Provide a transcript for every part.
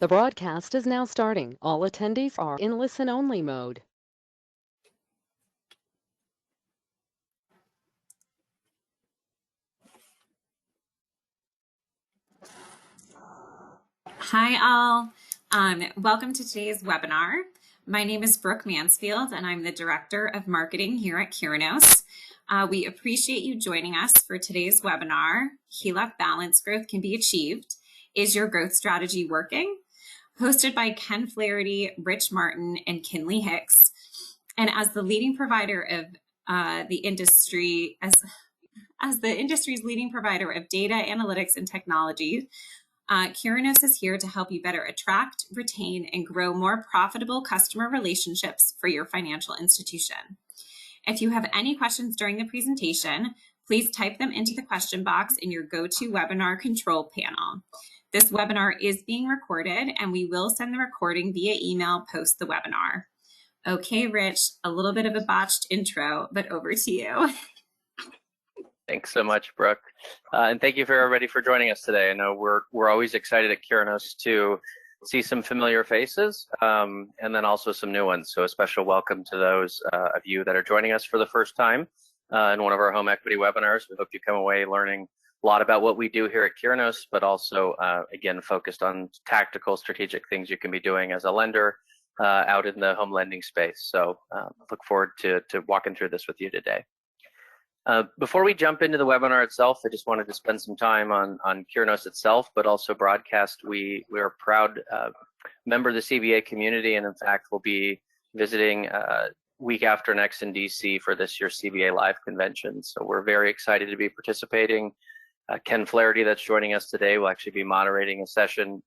The broadcast is now starting. All attendees are in listen-only mode. Hi all, welcome to today's webinar. My name is Brooke Mansfield and I'm the Director of Marketing here at Curinos. We appreciate you joining us for today's webinar, HELOC Balance Growth Can Be Achieved. Is Your Growth Strategy Working? Hosted by Ken Flaherty, Rich Martin, and Kinley Hicks. And as the leading provider of the industry, as the industry's leading provider of data analytics and technology, Curinos is here to help you better attract, retain, and grow more profitable customer relationships for your financial institution. If you have any questions during the presentation, please type them into the question box in your GoToWebinar control panel. This webinar is being recorded and we will send the recording via email post the webinar. Okay, Rich, a little bit of a botched intro, but over to you. Thanks so much, Brooke. And thank you for everybody for joining us today. I know we're always excited at Curinos to see some familiar faces and then also some new ones. So a special welcome to those of you that are joining us for the first time in one of our home equity webinars. We hope you come away learning a lot about what we do here at Curinos, but also, again, focused on tactical, strategic things you can be doing as a lender out in the home lending space. So look forward to walking through this with you today. Before we jump into the webinar itself, I just wanted to spend some time on Curinos itself, but also broadcast. We are a proud member of the CBA community, and in fact, we'll be visiting week after next in DC for this year's CBA Live convention. So we're very excited to be participating. Ken Flaherty, that's joining us today, will actually be moderating a session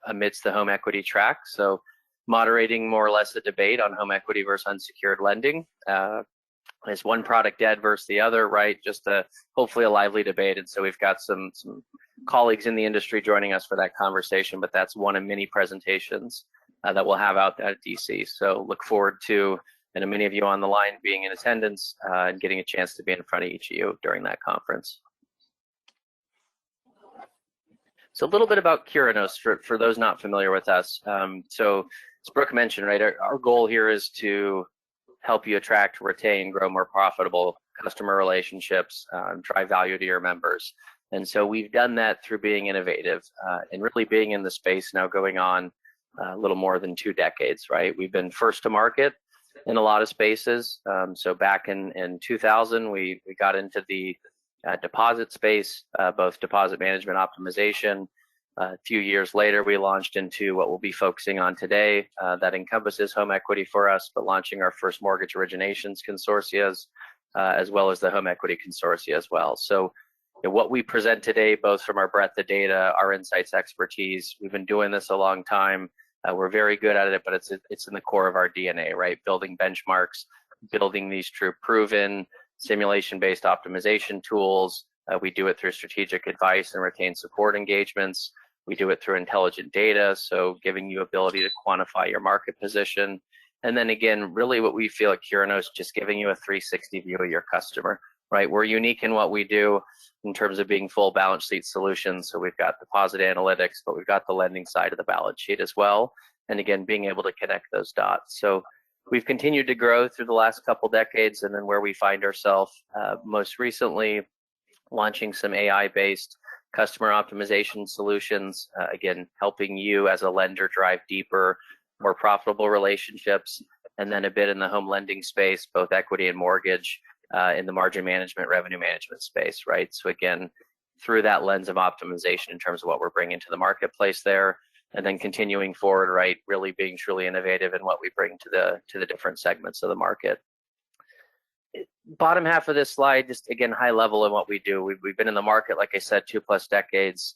amidst the home equity track. So moderating more or less a debate on home equity versus unsecured lending. Is one product dead versus the other, right? Just hopefully a lively debate. And so we've got some colleagues in the industry joining us for that conversation, but that's one of many presentations that we'll have out at DC. So look forward to, and many of you on the line being in attendance and getting a chance to be in front of each of you during that conference. So a little bit about Curinos for those not familiar with us. So as Brooke mentioned, right, our goal here is to help you attract, retain, grow more profitable customer relationships, drive value to your members. And so we've done that through being innovative and really being in the space now going on a little more than 2 decades, right? We've been first to market in a lot of spaces. So back in 2000, we got into the deposit space, both deposit management optimization. A few years later, we launched into what we'll be focusing on today that encompasses home equity for us, but launching our first mortgage originations consortias, as well as the home equity consortia as well. So what we present today, both from our breadth of data, our insights expertise, we've been doing this a long time. We're very good at it, but it's in the core of our DNA, right? Building benchmarks, building these true proven simulation-based optimization tools. We do it through strategic advice and retained support engagements. We do it through intelligent data, so giving you ability to quantify your market position. And then again, really what we feel at Curinos, just giving you a 360 view of your customer, right? We're unique in what we do in terms of being full balance sheet solutions. So we've got deposit analytics, but we've got the lending side of the balance sheet as well. And again, being able to connect those dots. So we've continued to grow through the last couple decades, and then where we find ourselves most recently, launching some AI-based customer optimization solutions, again, helping you as a lender drive deeper, more profitable relationships, and then a bit in the home lending space, both equity and mortgage, in the margin management, revenue management space, right? So again, through that lens of optimization in terms of what we're bringing to the marketplace there, and then continuing forward, right, really being truly innovative in what we bring to the different segments of the market. Bottom half of this slide, just again, high level of what we do. We've been in the market, like I said, 2+ decades.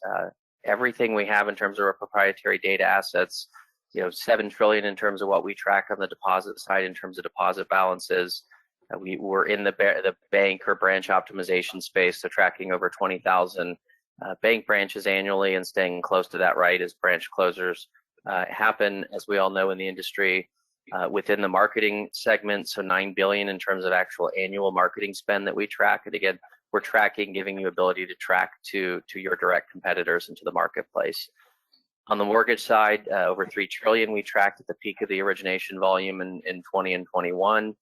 Everything we have in terms of our proprietary data assets, $7 trillion in terms of what we track on the deposit side in terms of deposit balances. We're in the bank or branch optimization space, so tracking over 20,000 bank branches annually and staying close to that, right, as branch closures happen, as we all know in the industry. Within the marketing segment, so $9 billion in terms of actual annual marketing spend that we track. And again, we're tracking, giving you ability to track to your direct competitors into the marketplace. On the mortgage side, over 3 trillion we tracked at the peak of the origination volume in 20 and 21.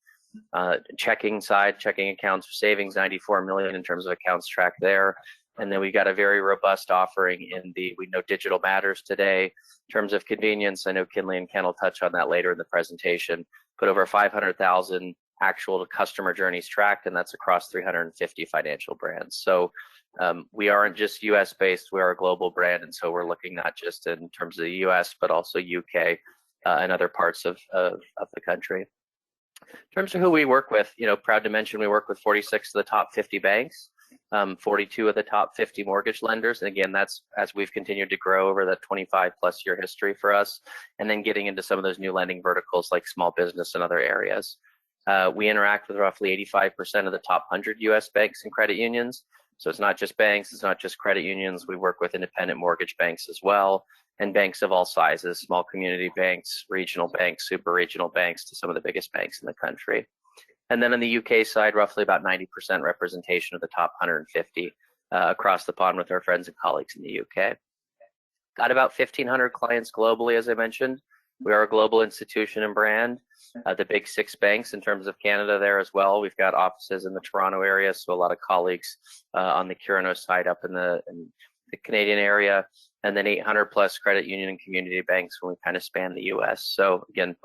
Checking side, checking accounts for savings, 94 million in terms of accounts tracked there. And then we got a very robust offering in we know digital matters today. In terms of convenience, I know Kinley and Ken will touch on that later in the presentation, but over 500,000 actual customer journeys tracked, and that's across 350 financial brands. So we aren't just US based, we are a global brand. And so we're looking not just in terms of the US, but also UK and other parts of the country. In terms of who we work with, proud to mention we work with 46 of the top 50 banks, 42 of the top 50 mortgage lenders. And again, that's as we've continued to grow over that 25 plus year history for us, and then getting into some of those new lending verticals like small business and other areas. We interact with roughly 85% of the top 100 US banks and credit unions. So it's not just banks, it's not just credit unions. We work with independent mortgage banks as well, and banks of all sizes, small community banks, regional banks, super regional banks, to some of the biggest banks in the country. And then on the UK side, roughly about 90% representation of the top 150 across the pond with our friends and colleagues in the UK. Got about 1,500 clients globally, as I mentioned. We are a global institution and brand. The big 6 banks in terms of Canada there as well. We've got offices in the Toronto area, so a lot of colleagues on the Curinos side up in the Canadian area, and then 800 plus credit union and community banks when we kind of span the US. So again,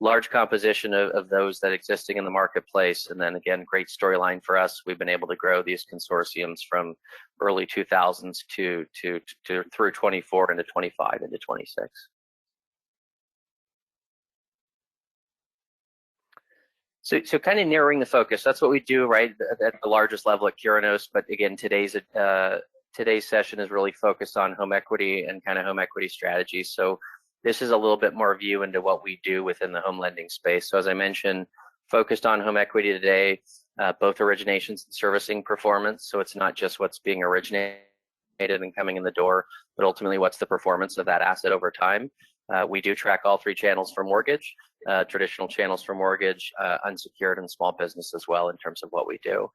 large composition of those that existing in the marketplace. And then again, great storyline for us. We've been able to grow these consortiums from early 2000s to through 24 into 25 into 26. So kind of narrowing the focus, that's what we do, right, at the largest level at Curinos. But again, today's session is really focused on home equity and kind of home equity strategies. So this is a little bit more view into what we do within the home lending space. So as I mentioned, focused on home equity today, both originations and servicing performance. So it's not just what's being originated and coming in the door, but ultimately what's the performance of that asset over time. We do track all 3 channels for mortgage, traditional channels for mortgage, unsecured, and small business as well in terms of what we do.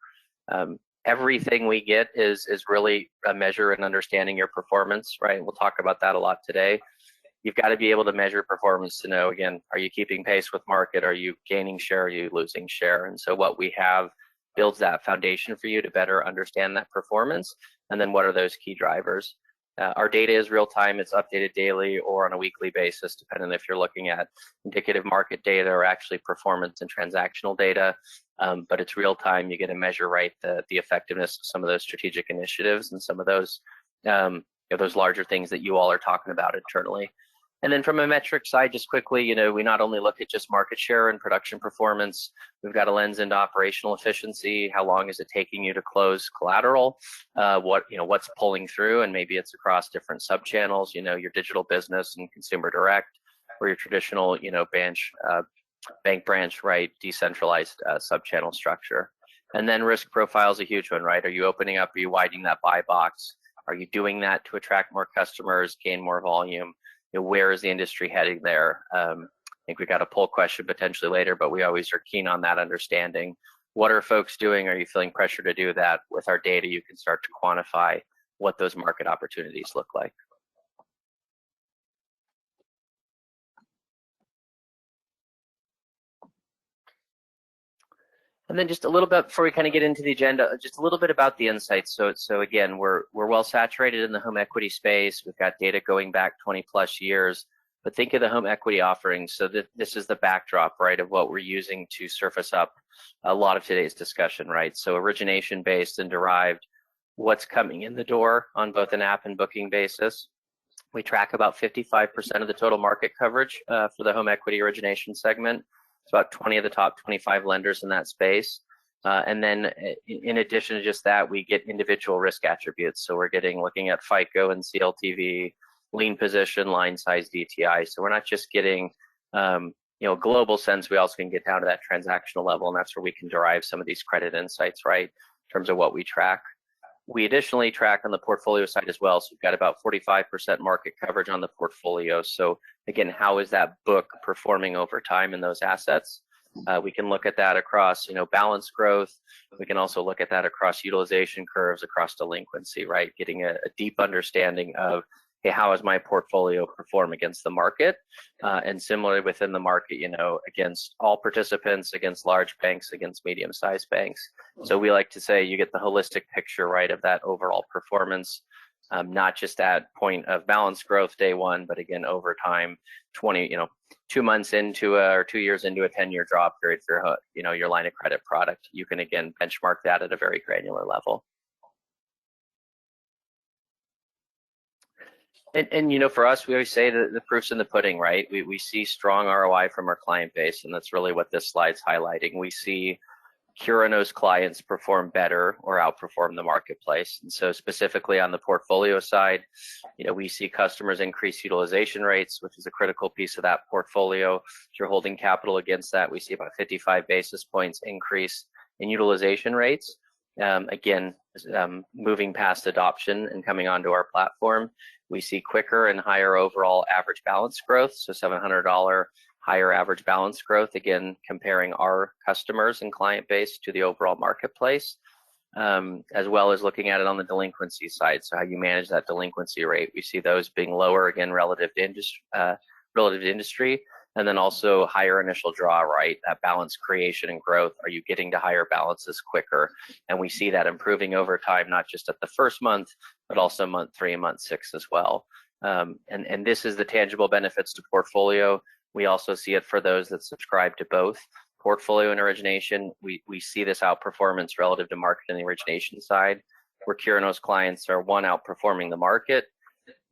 Everything we get is really a measure and understanding your performance, right? We'll talk about that a lot today. You've got to be able to measure performance to know, again, are you keeping pace with market? Are you gaining share? Are you losing share? And so what we have builds that foundation for you to better understand that performance. And then what are those key drivers? Our data is real time. It's updated daily or on a weekly basis, depending if you're looking at indicative market data or actually performance and transactional data. But it's real time. You get to measure right the effectiveness of some of those strategic initiatives and some of those those larger things that you all are talking about internally. And then from a metric side, just quickly, we not only look at just market share and production performance, we've got a lens into operational efficiency. How long is it taking you to close collateral? What's pulling through, and maybe it's across different sub-channels, your digital business and consumer direct, or your traditional, bank branch, right, decentralized sub-channel structure. And then risk profile is a huge one, right? Are you opening up? Are you widening that buy box? Are you doing that to attract more customers, gain more volume? Where is the industry heading there? I think we got a poll question potentially later, but we always are keen on that understanding. What are folks doing? Are you feeling pressure to do that? With our data, you can start to quantify what those market opportunities look like. And then just a little bit before we kind of get into the agenda, just a little bit about the insights. So again, we're well saturated in the home equity space. We've got data going back 20 plus years, but think of the home equity offerings. So this is the backdrop, right, of what we're using to surface up a lot of today's discussion, right? So origination based and derived, what's coming in the door on both an app and booking basis. We track about 55% of the total market coverage for the home equity origination segment. It's about 20 of the top 25 lenders in that space. And then in addition to just that, we get individual risk attributes. So we're looking at FICO and CLTV, lien position, line size, DTI. So we're not just getting, global sense. We also can get down to that transactional level, and that's where we can derive some of these credit insights, right, in terms of what we track. We additionally track on the portfolio side as well. So we've got about 45% market coverage on the portfolio. So again, how is that book performing over time in those assets? We can look at that across, balance growth. We can also look at that across utilization curves, across delinquency, right? Getting a deep understanding of, hey, how does my portfolio perform against the market? And similarly within the market, against all participants, against large banks, against medium-sized banks. So we like to say you get the holistic picture, right, of that overall performance, not just at point of balance growth day one, but again, over time, 2 months into or 2 years into a 10-year draw period for your line of credit product. You can again benchmark that at a very granular level. And for us, we always say that the proof's in the pudding, right? We see strong ROI from our client base, and that's really what this slide's highlighting. We see Curinos clients perform better or outperform the marketplace. And so specifically on the portfolio side, we see customers increase utilization rates, which is a critical piece of that portfolio. If you're holding capital against that, we see about 55 basis points increase in utilization rates. Again, moving past adoption and coming onto our platform, we see quicker and higher overall average balance growth, so $700 higher average balance growth, again, comparing our customers and client base to the overall marketplace, as well as looking at it on the delinquency side, so how you manage that delinquency rate. We see those being lower, again, relative to industry, and then also higher initial draw, right? That balance creation and growth. Are you getting to higher balances quicker? And we see that improving over time, not just at the first month, but also month 3 and month 6 as well. And this is the tangible benefits to portfolio. We also see it for those that subscribe to both portfolio and origination. We see this outperformance relative to market and the origination side, where Curinos clients are, one, outperforming the market.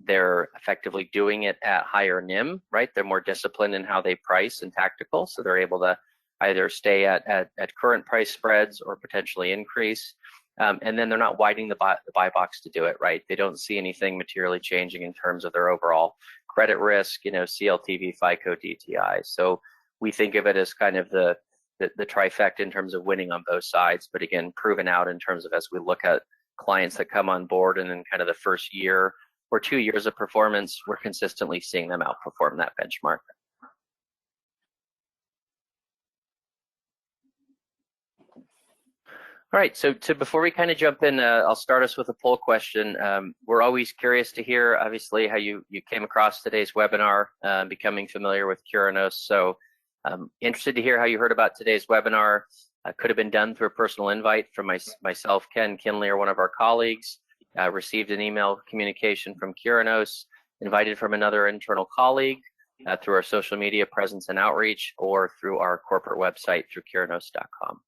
They're effectively doing it at higher NIM, right? They're more disciplined in how they price and tactical, so they're able to either stay at current price spreads or potentially increase. And then they're not widening the buy box to do it, right? They don't see anything materially changing in terms of their overall credit risk, CLTV, FICO, DTI. So we think of it as kind of the trifecta in terms of winning on both sides, but again, proven out in terms of as we look at clients that come on board and in kind of the first year or 2 years of performance, we're consistently seeing them outperform that benchmark. All right, so before we kind of jump in, I'll start us with a poll question. We're always curious to hear, obviously, how you came across today's webinar, becoming familiar with Curinos. So interested to hear how you heard about today's webinar. Could have been done through a personal invite from myself, Ken, Kinley, or one of our colleagues. Received an email communication from Curinos, invited from another internal colleague through our social media presence and outreach, or through our corporate website through Curinos.com.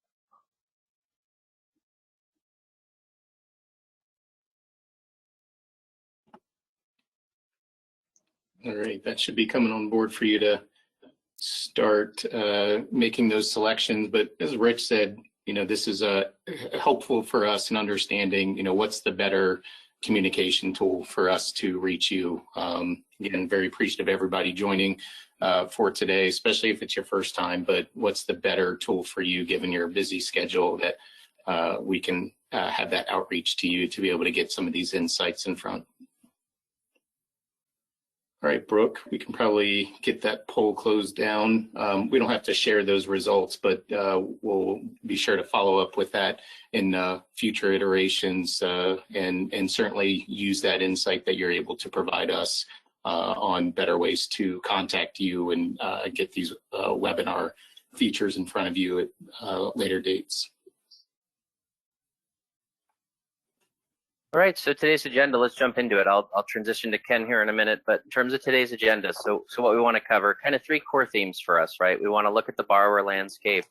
All right, that should be coming on board for you to start making those selections. But as Rich said, this is helpful for us in understanding, what's the better communication tool for us to reach you. Again, very appreciative of everybody joining for today, especially if it's your first time, but what's the better tool for you given your busy schedule that we can have that outreach to you to be able to get some of these insights in front. All right, Brooke, we can probably get that poll closed down. We don't have to share those results, but we'll be sure to follow up with that in future iterations and certainly use that insight that you're able to provide us on better ways to contact you and get these webinar features in front of you at later dates. All right, so today's agenda, let's jump into it. I'll transition to Ken here in a minute, but in terms of today's agenda, so what we want to cover, kind of 3 core themes for us, right? We want to look at the borrower landscape,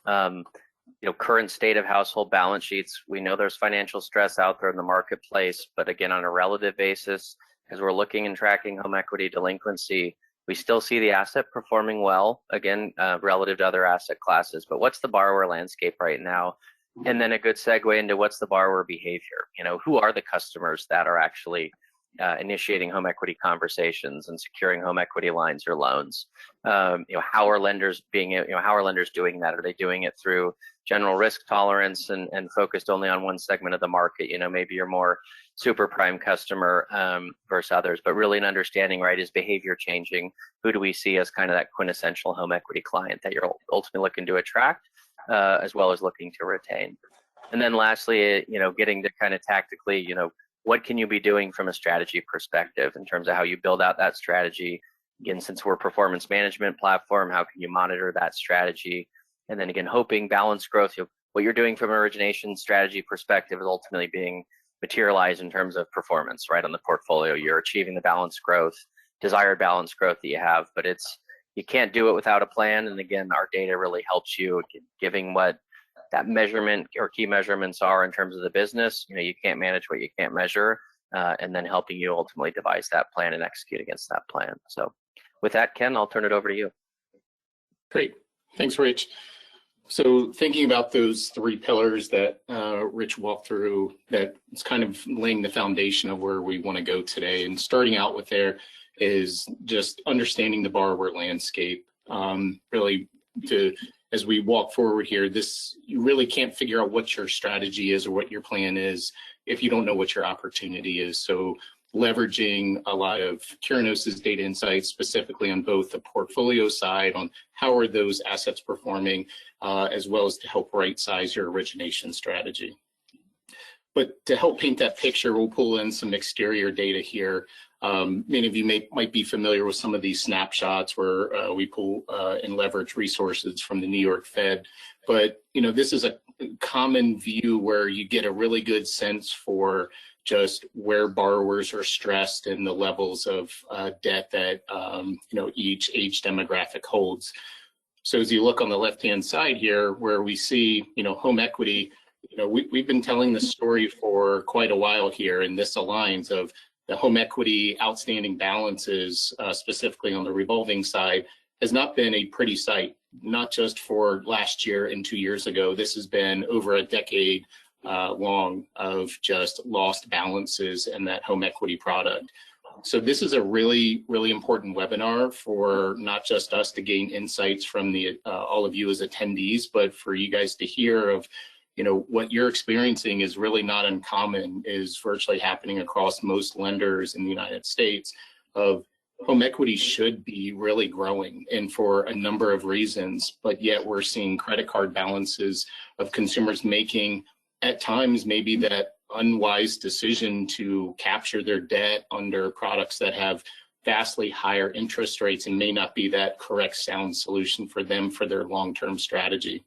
current state of household balance sheets. We know there's financial stress out there in the marketplace, but again, on a relative basis, as we're looking and tracking home equity delinquency, we still see the asset performing well, again, relative to other asset classes. But what's the borrower landscape right now? And then a good segue into what's the borrower behavior? Who are the customers that are actually initiating home equity conversations and securing home equity lines or loans? How are lenders doing that? Are they doing it through general risk tolerance and focused only on one segment of the market? Maybe you're more super prime customer versus others, but really an understanding, right? Is behavior changing? Who do we see as kind of that quintessential home equity client that you're ultimately looking to attract? As well as looking to retain. And then lastly, getting to kind of tactically, what can you be doing from a strategy perspective in terms of how you build out that strategy? Again, since we're a performance management platform, how can you monitor that strategy? And then again, hoping balanced growth, what you're doing from an origination strategy perspective is ultimately being materialized in terms of performance, right, on the portfolio. You're achieving the balanced growth, desired balanced growth that you have, but you can't do it without a plan. And again, our data really helps you giving what that measurement or key measurements are in terms of the business. You can't manage what you can't measure, and then helping you ultimately devise that plan and execute against that plan. So with that, Ken, I'll turn it over to you. Great. Thanks, Rich. So thinking about those three pillars that Rich walked through, that it's kind of laying the foundation of where we want to go today. And starting out with there is just understanding the borrower landscape. Really, as we walk forward here, you really can't figure out what your strategy is or what your plan is if you don't know what your opportunity is. So leveraging a lot of Curinos' data insights, specifically on both the portfolio side, on how are those assets performing, as well as to help right-size your origination strategy. But to help paint that picture, we'll pull in some exterior data here. Many of you might be familiar with some of these snapshots where we pull and leverage resources from the New York Fed. But this is a common view where you get a really good sense for just where borrowers are stressed and the levels of debt that each age demographic holds. So as you look on the left-hand side here, where we see home equity, we've been telling this story for quite a while here, and this aligns of the home equity outstanding balances, specifically on the revolving side, has not been a pretty sight, not just for last year and 2 years ago. This has been over a decade long of just lost balances in that home equity product. So this is a really, really important webinar for not just us to gain insights from all of you as attendees, but for you guys to hear of what you're experiencing is really not uncommon, is virtually happening across most lenders in the United States. Of home equity should be really growing, and for a number of reasons, but yet we're seeing credit card balances of consumers making at times maybe that unwise decision to capture their debt under products that have vastly higher interest rates and may not be that correct sound solution for them for their long-term strategy.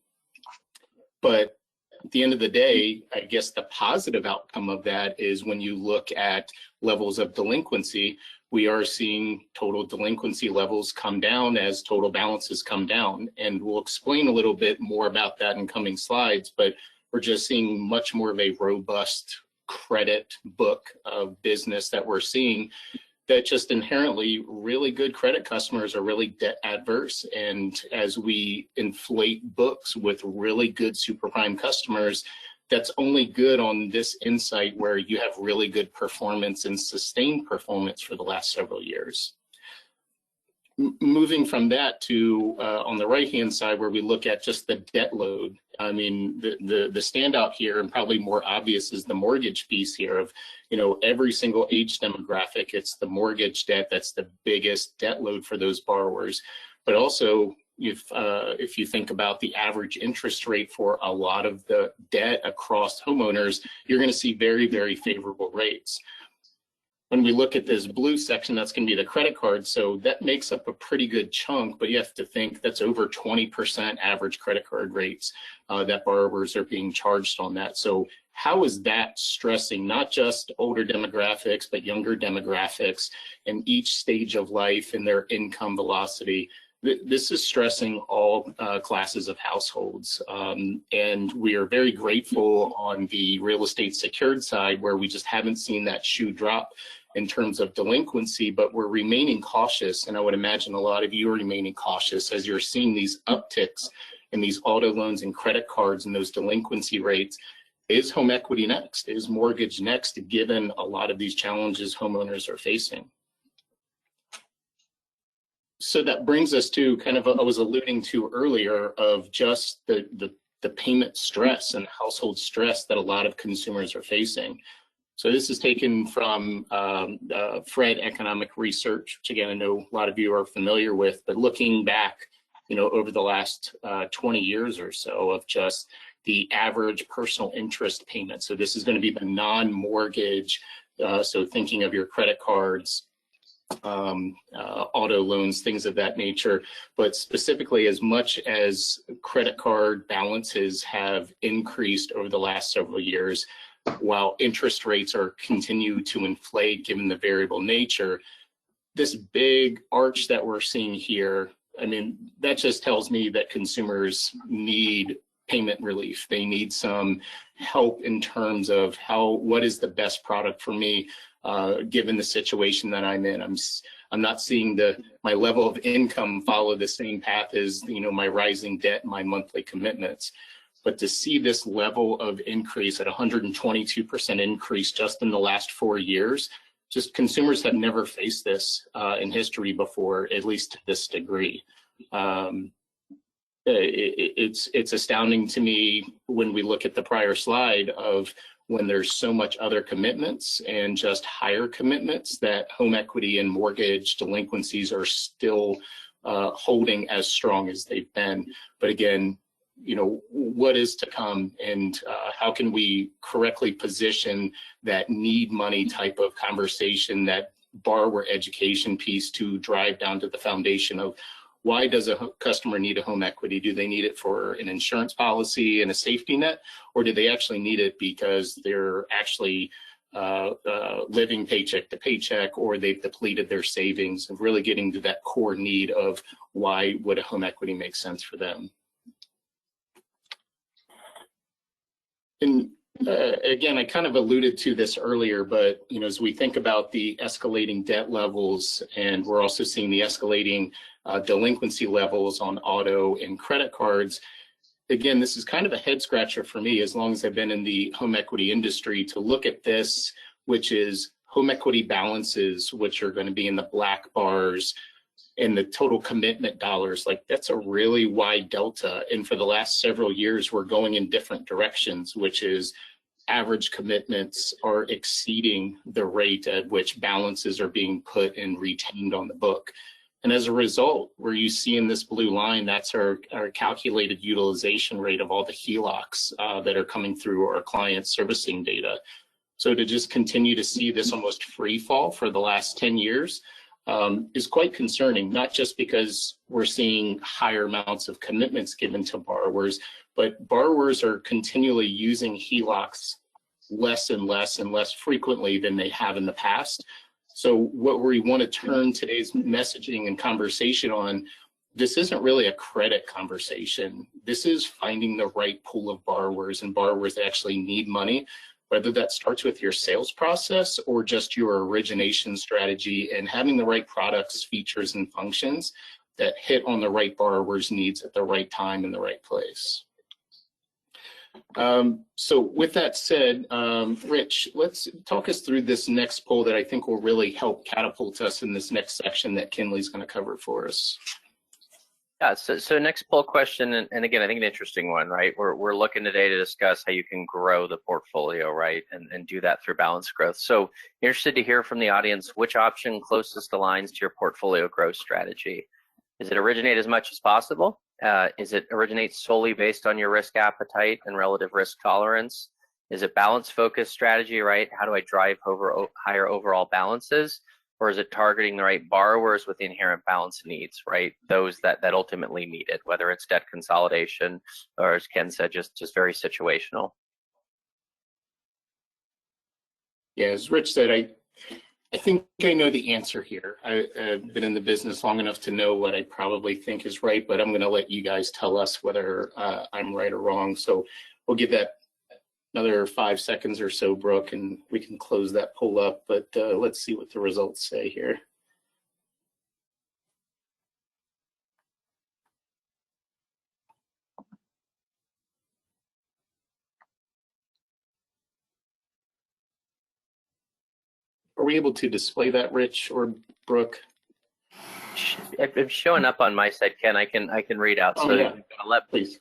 But at the end of the day, I guess the positive outcome of that is when you look at levels of delinquency, we are seeing total delinquency levels come down as total balances come down. And we'll explain a little bit more about that in coming slides, but we're just seeing much more of a robust credit book of business that we're seeing, that just inherently really good credit customers are really debt adverse. And as we inflate books with really good super prime customers, that's only good on this insight where you have really good performance and sustained performance for the last several years. Moving from that to on the right-hand side, where we look at just the debt load. I mean, the standout here, and probably more obvious, is the mortgage piece here of, every single age demographic, it's the mortgage debt that's the biggest debt load for those borrowers. But also, if you think about the average interest rate for a lot of the debt across homeowners, you're going to see very, very favorable rates. When we look at this blue section, that's going to be the credit card. So that makes up a pretty good chunk, but you have to think that's over 20% average credit card rates that borrowers are being charged on that. So how is that stressing not just older demographics, but younger demographics in each stage of life and their income velocity? This is stressing all classes of households. And we are very grateful on the real estate secured side, where we just haven't seen that shoe drop in terms of delinquency, but we're remaining cautious. And I would imagine a lot of you are remaining cautious as you're seeing these upticks in these auto loans and credit cards and those delinquency rates. Is home equity next? Is mortgage next, given a lot of these challenges homeowners are facing? So that brings us to kind of, I was alluding to earlier, of just the payment stress and household stress that a lot of consumers are facing. So this is taken from Fred Economic Research, which again, I know a lot of you are familiar with, but looking back, over the last 20 years or so of just the average personal interest payment. So this is going to be the non-mortgage, So thinking of your credit cards, auto loans, things of that nature. But specifically, as much as credit card balances have increased over the last several years, while interest rates are continue to inflate given the variable nature, this big arch that we're seeing here, I mean, that just tells me that consumers need payment relief. They need some help in terms of what is the best product for me, given the situation that I'm in. I'm not seeing my level of income follow the same path as, my rising debt and my monthly commitments. But to see this level of increase at 122% increase just in the last 4 years, just consumers have never faced this in history before, at least to this degree. It's astounding to me when we look at the prior slide of when there's so much other commitments and just higher commitments that home equity and mortgage delinquencies are still holding as strong as they've been. But again, what is to come, and how can we correctly position that need money type of conversation, that borrower education piece to drive down to the foundation of why does a customer need a home equity? Do they need it for an insurance policy and a safety net, or do they actually need it because they're actually living paycheck to paycheck, or they've depleted their savings, and really getting to that core need of why would a home equity make sense for them? And again, I kind of alluded to this earlier, but as we think about the escalating debt levels, and we're also seeing the escalating delinquency levels on auto and credit cards, again, this is kind of a head scratcher for me, as long as I've been in the home equity industry, to look at this, which is home equity balances, which are going to be in the black bars, and the total commitment dollars. Like, that's a really wide delta. And for the last several years, we're going in different directions, which is average commitments are exceeding the rate at which balances are being put and retained on the book. And as a result, where you see in this blue line, that's our calculated utilization rate of all the HELOCs that are coming through our client servicing data. So to just continue to see this almost free fall for the last 10 years is quite concerning, not just because we're seeing higher amounts of commitments given to borrowers, but borrowers are continually using HELOCs less and less and less frequently than they have in the past. So what we want to turn today's messaging and conversation on, this isn't really a credit conversation. This is finding the right pool of borrowers, and borrowers that actually need money, whether that starts with your sales process or just your origination strategy, and having the right products, features, and functions that hit on the right borrower's needs at the right time in the right place. So with that said, Rich, let's talk us through this next poll that I think will really help catapult us in this next section that Kinley's going to cover for us. Yeah, so next poll question, and again, I think an interesting one, right? We're looking today to discuss how you can grow the portfolio, right? And do that through balanced growth. So interested to hear from the audience, which option closest aligns to your portfolio growth strategy? Is it originate as much as possible? Is it originate solely based on your risk appetite and relative risk tolerance? Is it balance focused strategy, right? How do I drive higher overall balances? Or is it targeting the right borrowers with the inherent balance needs, right? Those that ultimately need it, whether it's debt consolidation or, as Ken said, just very situational. Yeah, as Rich said, I think I know the answer here. I've been in the business long enough to know what I probably think is right, but I'm going to let you guys tell us whether I'm right or wrong. So we'll give that another 5 seconds or so, Brooke, and we can close that poll up. But let's see what the results say here. Are we able to display that, Rich or Brooke? It's showing up on my side, Ken. I can read out. Oh, so yeah.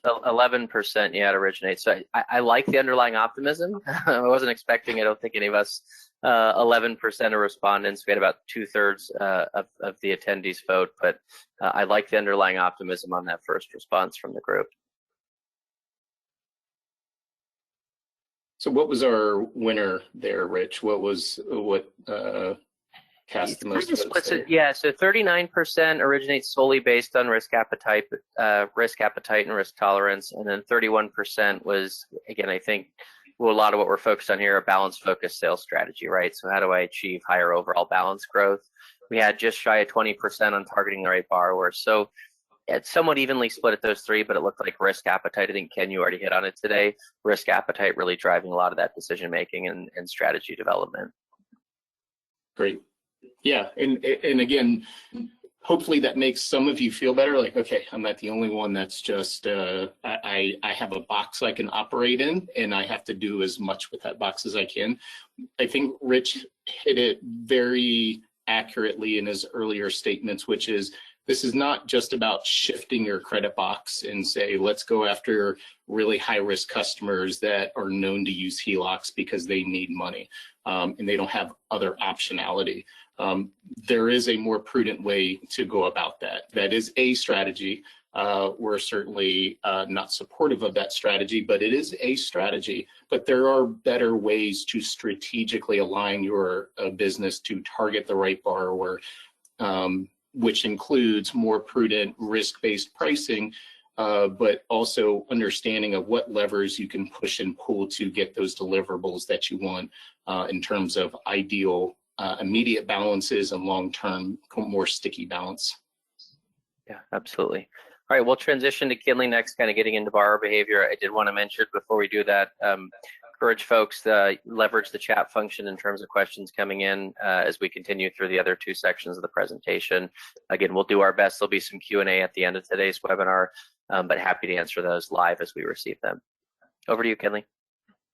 11%, yeah, it originates. So I like the underlying optimism. I wasn't expecting, I don't think any of us, 11% of respondents. We had about 2/3 of the attendees vote, but I like the underlying optimism on that first response from the group. So what was our winner there, Rich? What cast the most votes there? Yeah, so 39% originates solely based on risk appetite and risk tolerance, and then 31% was, again, I think a lot of what we're focused on here, a balanced focused sales strategy, right? So how do I achieve higher overall balance growth? We had just shy of 20% on targeting the right borrowers. So it's somewhat evenly split at those three, but it looked like risk appetite. I think, Ken, you already hit on it today. Risk appetite really driving a lot of that decision making and strategy development. Great. Yeah, and again, hopefully that makes some of you feel better. Like, okay, I'm not the only one that's just I have a box I can operate in, and I have to do as much with that box as I can. I think Rich hit it very accurately in his earlier statements, which is this is not just about shifting your credit box and say, let's go after really high risk customers that are known to use HELOCs because they need money and they don't have other optionality. There is a more prudent way to go about that. That is a strategy. We're certainly not supportive of that strategy, but it is a strategy. But there are better ways to strategically align your business to target the right borrower, which includes more prudent risk-based pricing, but also understanding of what levers you can push and pull to get those deliverables that you want in terms of ideal immediate balances and long-term, more sticky balance. Yeah, absolutely. All right, we'll transition to Kinley next, kind of getting into borrower behavior. I did want to mention before we do that, encourage folks to leverage the chat function in terms of questions coming in as we continue through the other two sections of the presentation. Again, we'll do our best. There'll be some Q&A at the end of today's webinar, but happy to answer those live as we receive them. Over to you, Kinley.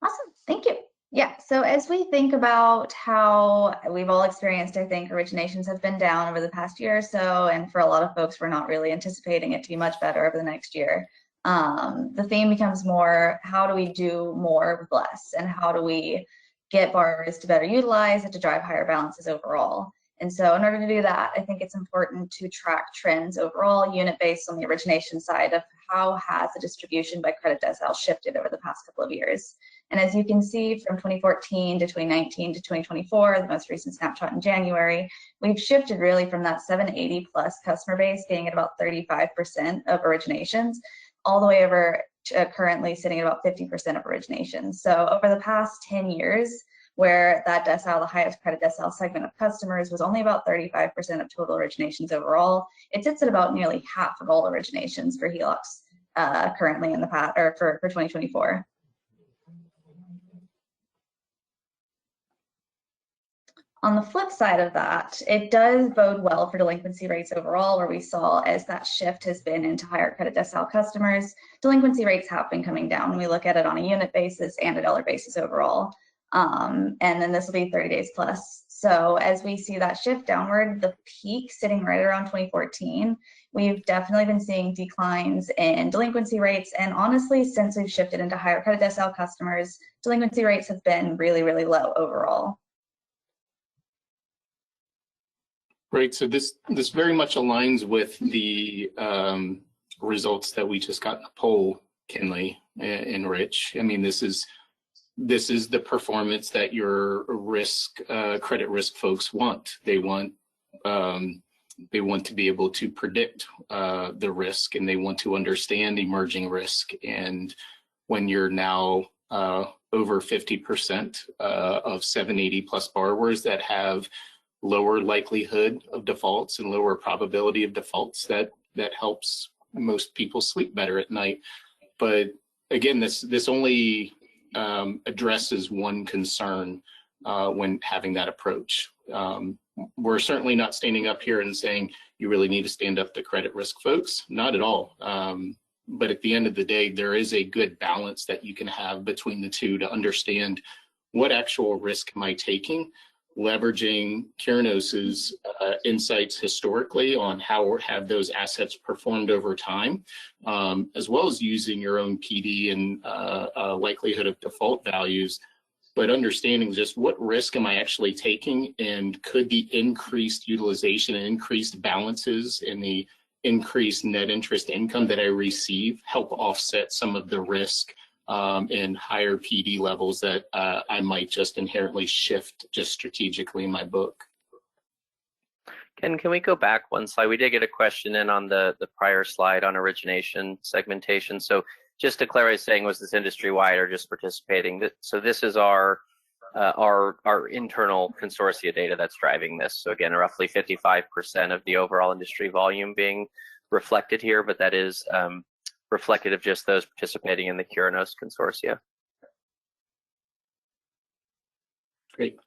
Awesome, thank you. Yeah, so as we think about how we've all experienced, I think originations have been down over the past year or so, and for a lot of folks, we're not really anticipating it to be much better over the next year. The theme becomes more, how do we do more with less, and how do we get borrowers to better utilize it to drive higher balances overall? And so in order to do that, I think it's important to track trends overall, unit-based on the origination side of how has the distribution by credit decile shifted over the past couple of years. And as you can see, from 2014 to 2019 to 2024, the most recent snapshot in January, we've shifted really from that 780 plus customer base being at about 35% of originations, all the way over to currently sitting at about 50% of originations. So over the past 10 years, where that decile, the highest credit decile segment of customers, was only about 35% of total originations overall, it sits at about nearly half of all originations for HELOCs currently in the past, or for 2024. On the flip side of that, it does bode well for delinquency rates overall, where we saw as that shift has been into higher credit decile customers, delinquency rates have been coming down when we look at it on a unit basis and a dollar basis overall. And then this will be 30 days plus. So as we see that shift downward, the peak sitting right around 2014, we've definitely been seeing declines in delinquency rates. And honestly, since we've shifted into higher credit decile customers, delinquency rates have been really, really low overall. Right, so this very much aligns with the results that we just got in the poll, Kinley and Rich. I mean, this is the performance that your credit risk folks want. They want to be able to predict the risk, and they want to understand emerging risk. And when you're now over 50% of 780 plus borrowers that have lower likelihood of defaults and lower probability of defaults, that helps most people sleep better at night. But again, this only addresses one concern when having that approach. We're certainly not standing up here and saying you really need to stand up to credit risk folks, not at all. But at the end of the day, there is a good balance that you can have between the two to understand what actual risk am I taking, leveraging Curinos's insights historically on how have those assets performed over time, as well as using your own PD and likelihood of default values, but understanding just what risk am I actually taking, and could the increased utilization and increased balances and the increased net interest income that I receive help offset some of the risk and higher PD levels that I might just inherently shift just strategically in my book. Ken, can we go back one slide? We did get a question in on the prior slide on origination segmentation. So just to clarify, saying was this industry-wide or just participating? So this is our internal consortia data that's driving this. So again, roughly 55% of the overall industry volume being reflected here, but that is reflected of just those participating in the Curinos consortia. Great.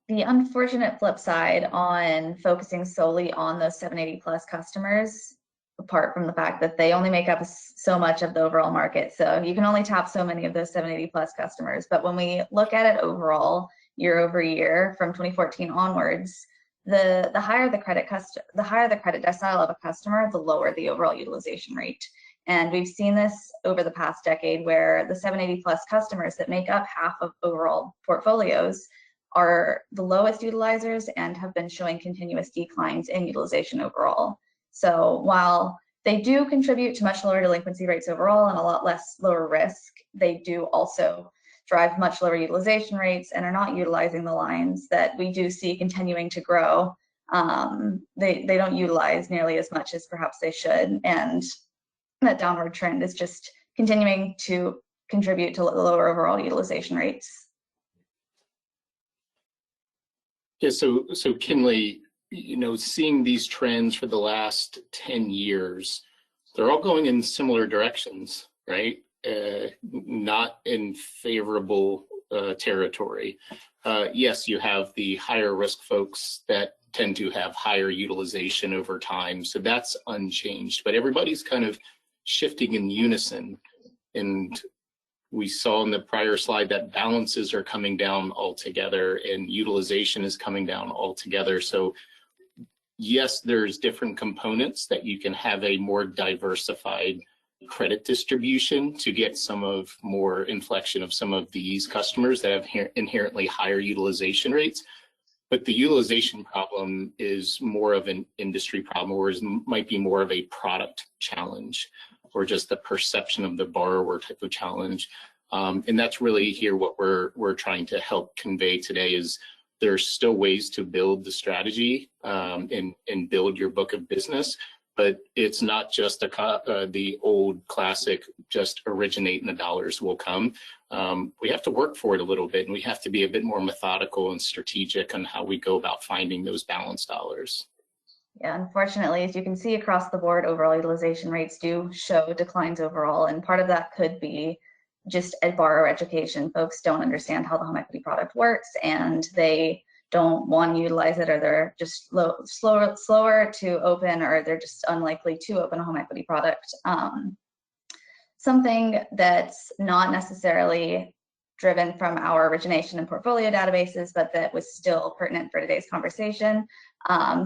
The unfortunate flip side on focusing solely on those 780 plus customers, apart from the fact that they only make up so much of the overall market. So you can only tap so many of those 780 plus customers. But when we look at it overall, year over year from 2014 onwards, the higher the credit decile of a customer, the lower the overall utilization rate. And we've seen this over the past decade where the 780 plus customers that make up half of overall portfolios are the lowest utilizers and have been showing continuous declines in utilization overall. So while they do contribute to much lower delinquency rates overall and a lot less lower risk, they do also drive much lower utilization rates and are not utilizing the lines that we do see continuing to grow. They don't utilize nearly as much as perhaps they should, and that downward trend is just continuing to contribute to lower overall utilization rates. Yeah, so Kinley, seeing these trends for the last 10 years, they're all going in similar directions, right? Not in favorable territory. Yes, you have the higher risk folks that tend to have higher utilization over time, so that's unchanged, but everybody's kind of shifting in unison. And we saw in the prior slide that balances are coming down altogether and utilization is coming down altogether. So yes, there's different components that you can have a more diversified credit distribution to get more inflection of some of these customers that have inherently higher utilization rates. But the utilization problem is more of an industry problem, or might be more of a product challenge, or just the perception of the borrower type of challenge. And that's really here what we're trying to help convey today is there's still ways to build the strategy and build your book of business, but it's not just the old classic, just originate and the dollars will come. We have to work for it a little bit, and we have to be a bit more methodical and strategic on how we go about finding those balanced dollars. Yeah, unfortunately, as you can see across the board, overall utilization rates do show declines overall, and part of that could be just borrower education. Folks don't understand how the home equity product works, and they don't want to utilize it, or they're just slower to open, or they're just unlikely to open a home equity product. Something that's not necessarily driven from our origination and portfolio databases, but that was still pertinent for today's conversation.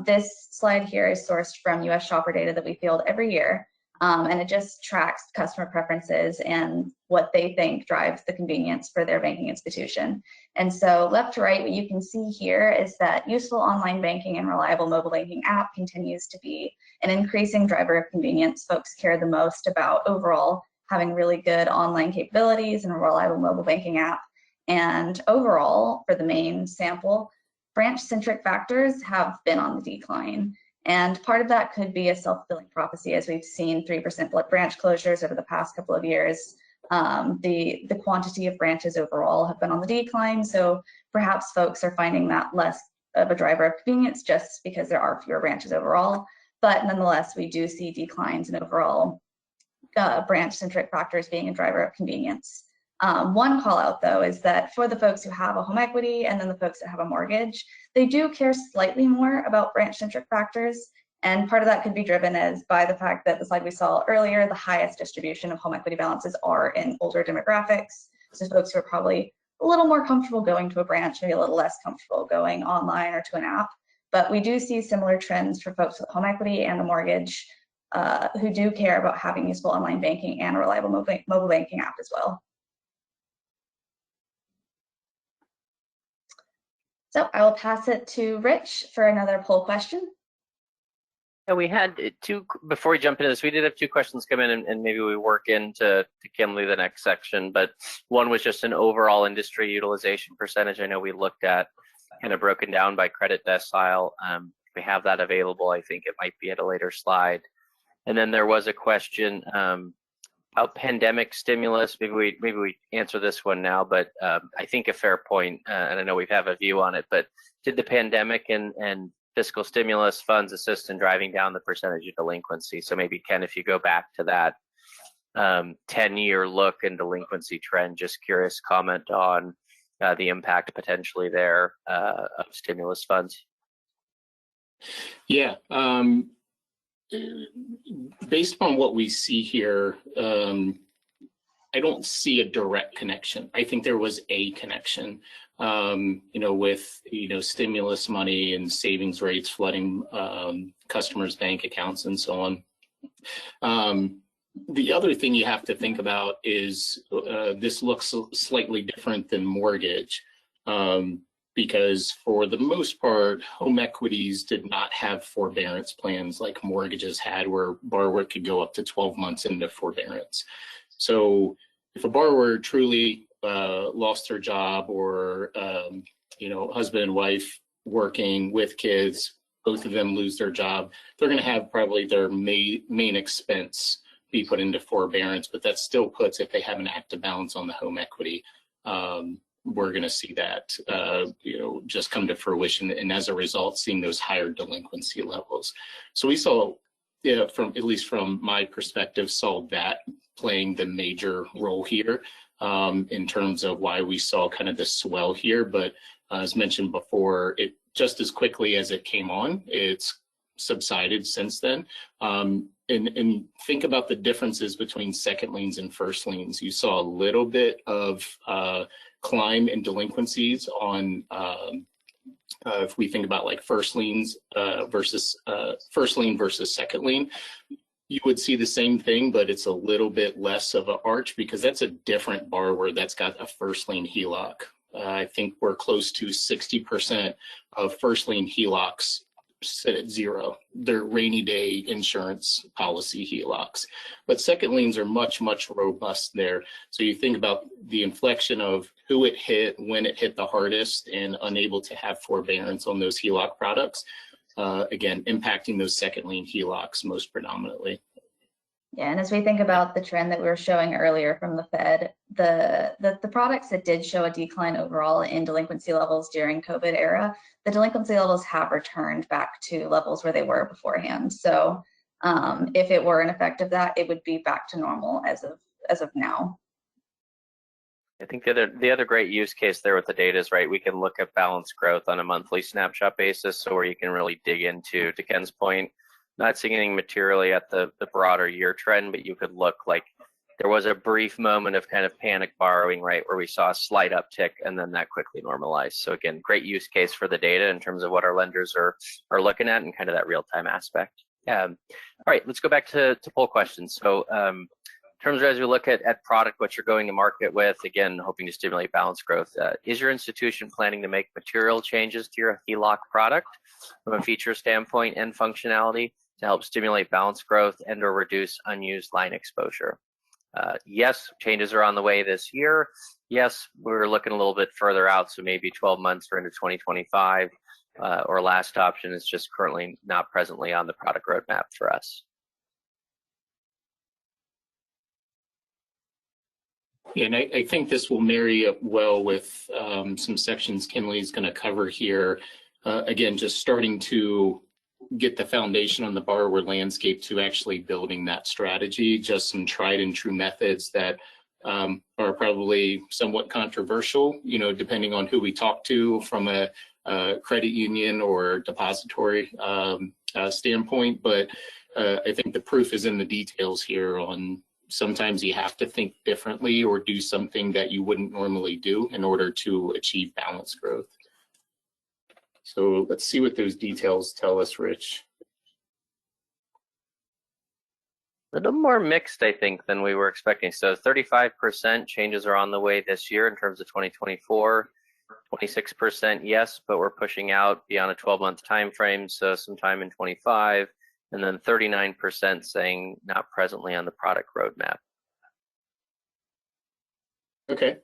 This slide here is sourced from US shopper data that we field every year, and it just tracks customer preferences and what they think drives the convenience for their banking institution. And so left to right, what you can see here is that useful online banking and reliable mobile banking app continues to be an increasing driver of convenience. Folks care the most about overall having really good online capabilities and a reliable mobile banking app. And overall, for the main sample, branch-centric factors have been on the decline. And part of that could be a self-fulfilling prophecy, as we've seen 3% branch closures over the past couple of years. The quantity of branches overall have been on the decline, so perhaps folks are finding that less of a driver of convenience just because there are fewer branches overall. But nonetheless, we do see declines in overall branch-centric factors being a driver of convenience. One call out though is that for the folks who have a home equity and then the folks that have a mortgage, they do care slightly more about branch-centric factors. And part of that could be driven by the fact that the slide we saw earlier, the highest distribution of home equity balances are in older demographics. So folks who are probably a little more comfortable going to a branch, maybe a little less comfortable going online or to an app. But we do see similar trends for folks with home equity and a mortgage who do care about having useful online banking and a reliable mobile banking app as well. So I will pass it to Rich for another poll question. And we had two, before we jump into this, we did have two questions come in, and maybe we work into Kinley the next section, but one was just an overall industry utilization percentage. I know we looked at kind of broken down by credit decile. We have that available. I think it might be at a later slide. And then there was a question about pandemic stimulus. Maybe we answer this one now, but I think a fair point, and I know we have a view on it, but did the pandemic and fiscal stimulus funds assist in driving down the percentage of delinquency? So maybe, Ken, if you go back to that 10-year look and delinquency trend, just curious comment on the impact potentially there of stimulus funds. Yeah, based upon what we see here, I don't see a direct connection. I think there was a connection, with, stimulus money and savings rates flooding customers' bank accounts and so on. The other thing you have to think about is this looks slightly different than mortgage, because for the most part, home equities did not have forbearance plans like mortgages had, where borrower could go up to 12 months into forbearance. So if a borrower truly lost their job, or husband and wife working with kids, both of them lose their job, they're going to have probably their main expense be put into forbearance, but that still puts, if they have an active balance on the home equity, we're going to see that just come to fruition, and as a result seeing those higher delinquency levels. So we saw, from at least from my perspective, saw that playing the major role here in terms of why we saw kind of the swell here. But as mentioned before, it just as quickly as it came on, it's subsided since then. And think about the differences between second liens and first liens. You saw a little bit of climb in delinquencies on if we think about like first liens versus first lien versus second lien. You would see the same thing, but it's a little bit less of an arch, because that's a different borrower that's got a first lien HELOC. I think we're close to 60% of first lien HELOCs sit at zero. They're rainy day insurance policy HELOCs. But second liens are much, much robust there. So you think about the inflection of who it hit, when it hit the hardest, and unable to have forbearance on those HELOC products. Again, impacting those second lien HELOCs most predominantly. Yeah, and as we think about the trend that we were showing earlier from the Fed, the products that did show a decline overall in delinquency levels during COVID era, the delinquency levels have returned back to levels where they were beforehand. So if it were an effect of that, it would be back to normal as of now. I think the other great use case there with the data is, right, we can look at balance growth on a monthly snapshot basis, so where you can really dig into, to Ken's point, not seeing anything materially at the broader year trend, but you could look like there was a brief moment of kind of panic borrowing, right, where we saw a slight uptick and then that quickly normalized. So again, great use case for the data in terms of what our lenders are looking at and kind of that real-time aspect. All right, let's go back to poll questions. So in terms of as we look at product, what you're going to market with, again, hoping to stimulate balance growth, is your institution planning to make material changes to your HELOC product from a feature standpoint and functionality to help stimulate balance growth and or reduce unused line exposure? Yes, changes are on the way this year. Yes, we're looking a little bit further out, so maybe 12 months or into 2025. Or last option is just currently not presently on the product roadmap for us. Yeah, and I think this will marry up well with some sections Kinley is going to cover here. Again, just starting to get the foundation on the borrower landscape to actually building that strategy, just some tried and true methods that are probably somewhat controversial, depending on who we talk to from a credit union or depository standpoint. But I think the proof is in the details here on sometimes you have to think differently or do something that you wouldn't normally do in order to achieve balance growth. So let's see what those details tell us, Rich. A little more mixed, I think, than we were expecting. So 35% changes are on the way this year in terms of 2024. 26% yes, but we're pushing out beyond a 12-month time frame, so sometime in 25. and then 39% saying not presently on the product roadmap. Okay.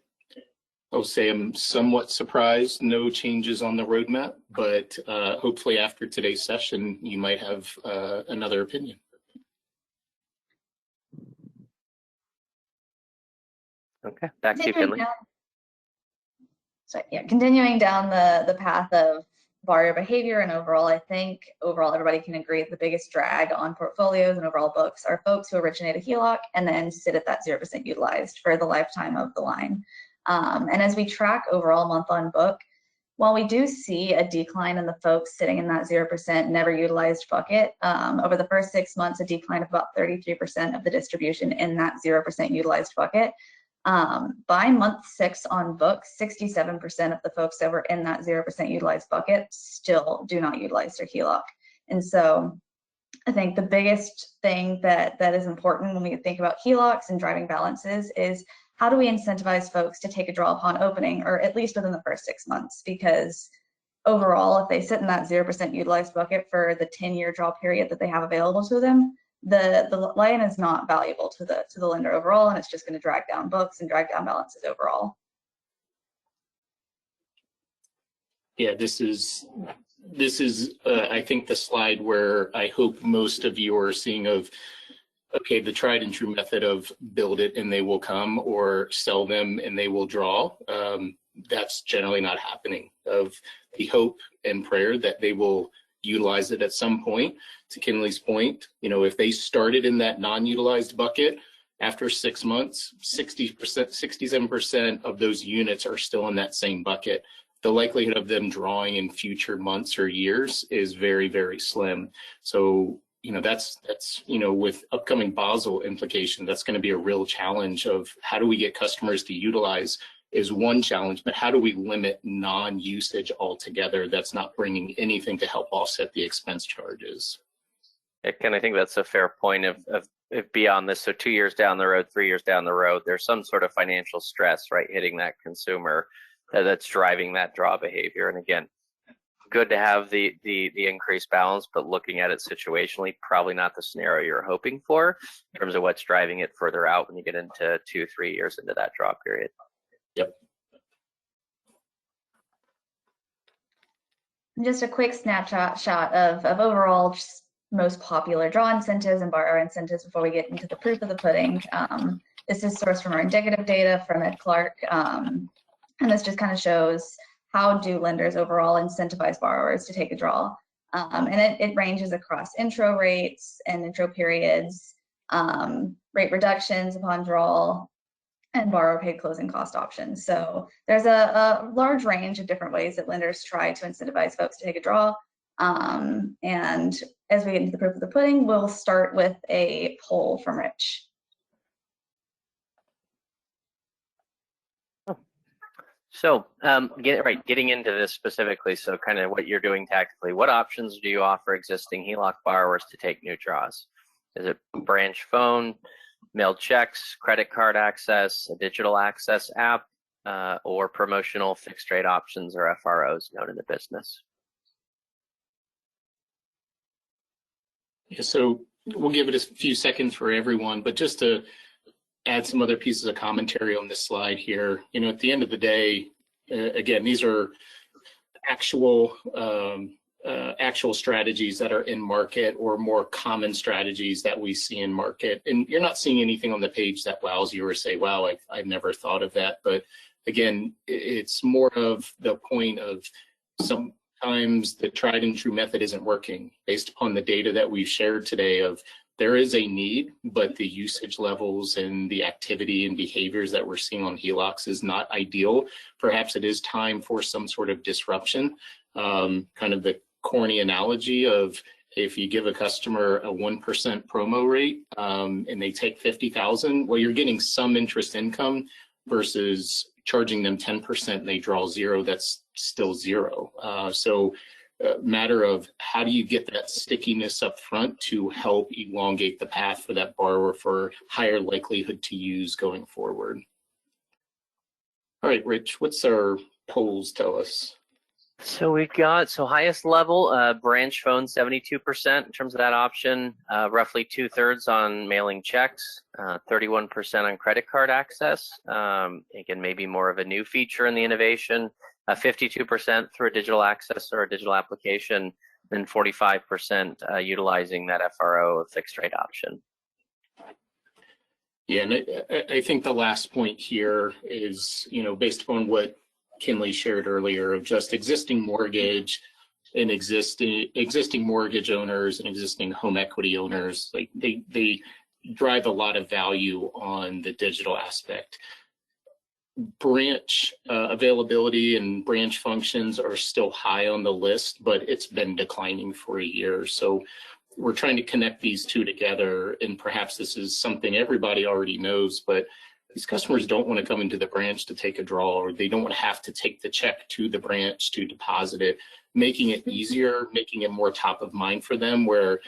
I'll say I'm somewhat surprised, no changes on the roadmap, but hopefully after today's session, you might have another opinion. Okay, back to you, Kinley. Continuing down the path of borrower behavior and overall, I think overall everybody can agree the biggest drag on portfolios and overall books are folks who originate a HELOC and then sit at that 0% utilized for the lifetime of the line. And as we track overall month on book, while we do see a decline in the folks sitting in that 0% never utilized bucket, over the first 6 months, a decline of about 33% of the distribution in that 0% utilized bucket. By month 6 on book, 67% of the folks that were in that 0% utilized bucket still do not utilize their HELOC. And so I think the biggest thing that is important when we think about HELOCs and driving balances is how do we incentivize folks to take a draw upon opening, or at least within the first 6 months? Because overall, if they sit in that 0% utilized bucket for the 10-year draw period that they have available to them, the line is not valuable to the lender overall, and it's just going to drag down books and drag down balances overall. Yeah, this is I think the slide where I hope most of you are seeing of, okay, the tried and true method of build it and they will come, or sell them and they will draw. That's generally not happening. Of the hope and prayer that they will utilize it at some point. To Kinley's point, if they started in that non-utilized bucket, after 6 months, 60%, 67% of those units are still in that same bucket. The likelihood of them drawing in future months or years is very, very slim. So, that's with upcoming Basel implication, that's going to be a real challenge of how do we get customers to utilize is one challenge, but how do we limit non-usage altogether that's not bringing anything to help offset the expense charges? Ken, I think that's a fair point of beyond this. So 2 years down the road, 3 years down the road, there's some sort of financial stress, right, hitting that consumer that's driving that draw behavior. And again, good to have the increased balance, but looking at it situationally, probably not the scenario you're hoping for in terms of what's driving it further out when you get into 2-3 years into that draw period. Yep. Just a quick snapshot of overall most popular draw incentives and borrower incentives before we get into the proof of the pudding. This is sourced from our indicative data from Ed Clark, and this just kind of shows how do lenders overall incentivize borrowers to take a draw. And it ranges across intro rates and intro periods, rate reductions upon draw, and borrower paid closing cost options. So there's a large range of different ways that lenders try to incentivize folks to take a draw. And as we get into the proof of the pudding, we'll start with a poll from Rich. So getting into this specifically, so kind of what you're doing tactically, what options do you offer existing HELOC borrowers to take new draws? Is it branch phone, mailed checks, credit card access, a digital access app, or promotional fixed rate options or FROs known in the business? Yeah, so we'll give it a few seconds for everyone, but just to add some other pieces of commentary on this slide here, at the end of the day, again, these are actual strategies that are in market or more common strategies that we see in market. And you're not seeing anything on the page that wows you or say, wow, I've never thought of that. But again, it's more of the point of sometimes the tried and true method isn't working based upon the data that we've shared today of there is a need, but the usage levels and the activity and behaviors that we're seeing on HELOCs is not ideal. Perhaps it is time for some sort of disruption. Kind of the corny analogy of if you give a customer a 1% promo rate and they take 50,000, well, you're getting some interest income versus charging them 10% and they draw zero, that's still zero. So matter of how do you get that stickiness up front to help elongate the path for that borrower for higher likelihood to use going forward. All right, Rich, what's our polls tell us? So we've got, highest level, branch phone 72% in terms of that option, roughly 2/3 on mailing checks, 31% on credit card access. Again, maybe more of a new feature in the innovation, 52% through a digital access or a digital application, and 45% utilizing that FRO fixed rate option. Yeah, and I think the last point here is, based upon what Kinley shared earlier of just existing mortgage and existing mortgage owners and existing home equity owners, like they drive a lot of value on the digital aspect. Branch availability and branch functions are still high on the list, but it's been declining for a year. So we're trying to connect these two together, and perhaps this is something everybody already knows, but these customers don't want to come into the branch to take a draw, or they don't want to have to take the check to the branch to deposit it, making it easier, making it more top of mind for them, where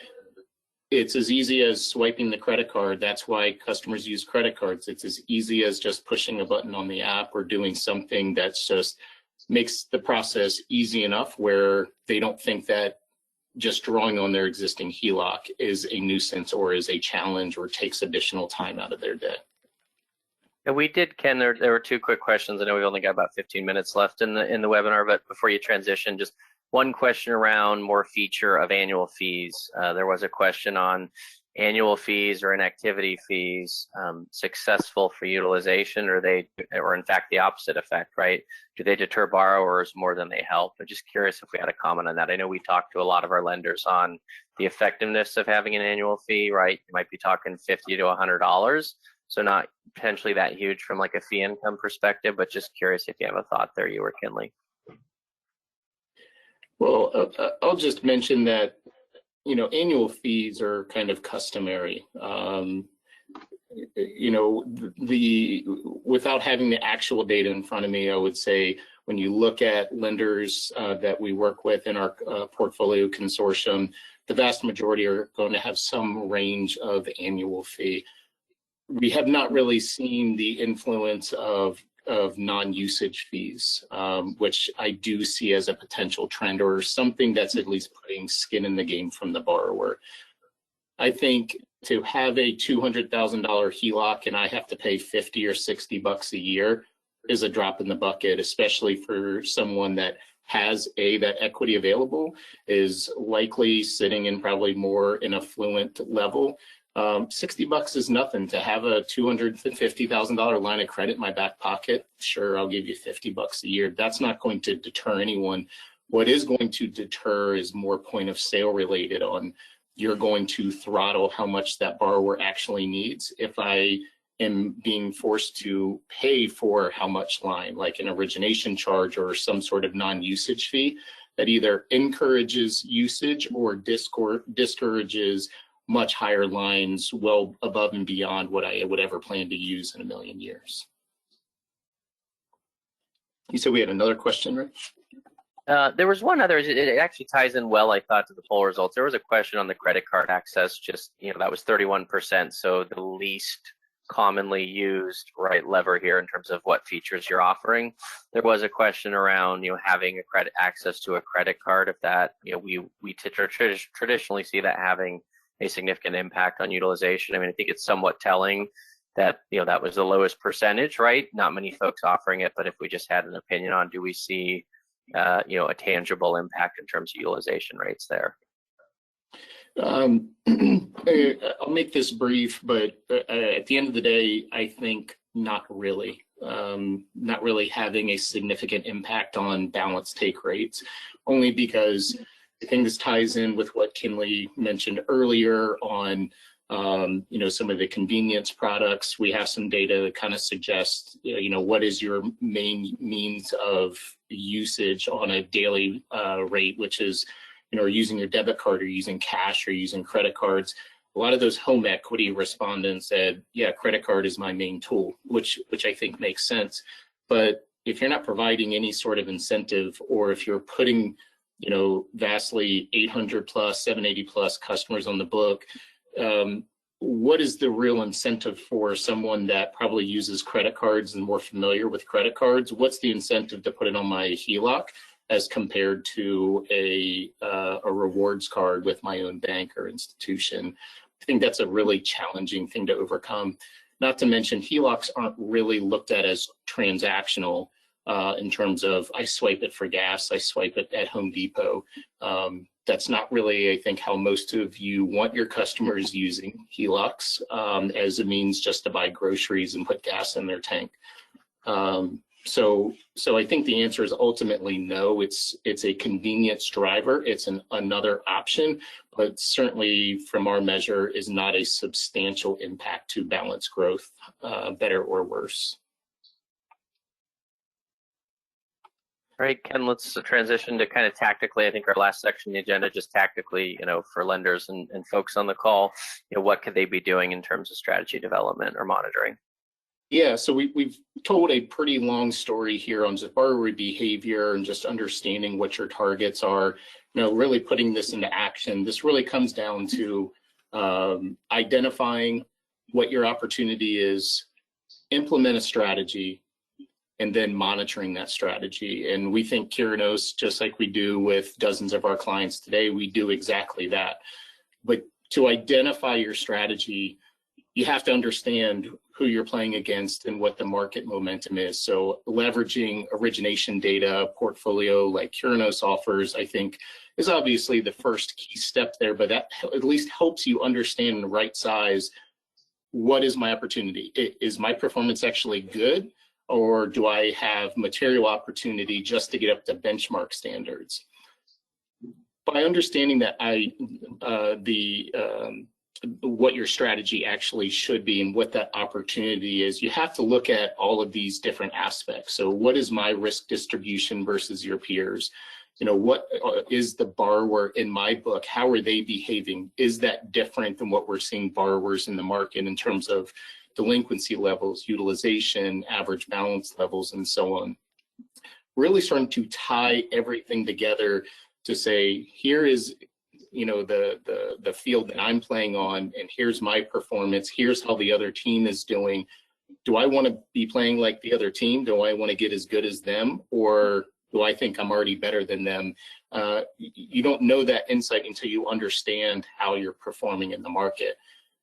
it's as easy as swiping the credit card. That's why customers use credit cards. It's as easy as just pushing a button on the app or doing something that's just makes the process easy enough where they don't think that just drawing on their existing HELOC is a nuisance or is a challenge or takes additional time out of their day. And we did, Ken, there were two quick questions. I know we've only got about 15 minutes left in the webinar, but before you transition, just one question around more feature of annual fees. There was a question on annual fees or inactivity fees successful for utilization, or in fact the opposite effect, right? Do they deter borrowers more than they help? I'm just curious if we had a comment on that. I know we talked to a lot of our lenders on the effectiveness of having an annual fee, right? You might be talking $50 to $100. So not potentially that huge from like a fee income perspective, but just curious if you have a thought there, you or Kinley. Well, I'll just mention that, annual fees are kind of customary. Without having the actual data in front of me, I would say when you look at lenders that we work with in our portfolio consortium, the vast majority are going to have some range of annual fee. We have not really seen the influence of non-usage fees, which I do see as a potential trend or something that's at least putting skin in the game from the borrower. I think to have a $200,000 HELOC and I have to pay $50 or $60 a year is a drop in the bucket, especially for someone that has that equity available, is likely sitting in probably more an affluent level. $60 is nothing. To have a $250,000 line of credit in my back pocket, sure, I'll give you $50 a year. That's not going to deter anyone. What is going to deter is more point of sale related on you're going to throttle how much that borrower actually needs. If I am being forced to pay for how much line, like an origination charge or some sort of non-usage fee, that either encourages usage or discourages much higher lines well above and beyond what I would ever plan to use in a million years. You said we had another question, Rich? There was one other, it actually ties in well, I thought, to the poll results. There was a question on the credit card access, just, that was 31%. So the least commonly used lever here in terms of what features you're offering. There was a question around, having access to a credit card, if that, we traditionally see that having a significant impact on utilization. I mean, I think it's somewhat telling that, that was the lowest percentage, right? Not many folks offering it, but if we just had an opinion on, do we see, a tangible impact in terms of utilization rates there? I'll make this brief, but at the end of the day, I think not really having a significant impact on balance take rates, only because I think this ties in with what Kinley mentioned earlier on, some of the convenience products. We have some data that kind of suggests, what is your main means of usage on a daily rate, which is, using your debit card or using cash or using credit cards. A lot of those home equity respondents said, yeah, credit card is my main tool, which I think makes sense. But if you're not providing any sort of incentive, or if you're putting vastly 800 plus, 780 plus customers on the book, what is the real incentive for someone that probably uses credit cards and more familiar with credit cards? What's the incentive to put it on my HELOC? as compared to a rewards card with my own bank or institution. I think that's a really challenging thing to overcome. Not to mention HELOCs aren't really looked at as transactional in terms of I swipe it for gas, I swipe it at Home Depot. That's not really, I think, how most of you want your customers using HELOCs as a means just to buy groceries and put gas in their tank. So I think the answer is ultimately no. It's a convenience driver. It's another option, but certainly from our measure is not a substantial impact to balance growth, better or worse. All right, Ken, let's transition to kind of tactically. I think our last section of the agenda, just tactically, for lenders and folks on the call, what could they be doing in terms of strategy development or monitoring? Yeah, so we've told a pretty long story here on just borrower behavior and just understanding what your targets are, really putting this into action. This really comes down to identifying what your opportunity is, implement a strategy, and then monitoring that strategy. And we think Curinos, just like we do with dozens of our clients today, we do exactly that. But to identify your strategy, you have to understand who you're playing against and what the market momentum is. So leveraging origination data, portfolio like Curinos offers, I think is obviously the first key step there, but that at least helps you understand and right size, what is my opportunity? Is my performance actually good? Or do I have material opportunity just to get up to benchmark standards? By understanding that what your strategy actually should be and what that opportunity is, you have to look at all of these different aspects. So what is my risk distribution versus your peers? What is the borrower in my book? How are they behaving? Is that different than what we're seeing borrowers in the market in terms of delinquency levels, utilization, average balance levels, and so on? Really starting to tie everything together to say, here is the field that I'm playing on, and here's my performance, here's how the other team is doing. Do I want to be playing like the other team? Do I want to get as good as them? Or do I think I'm already better than them? You don't know that insight until you understand how you're performing in the market.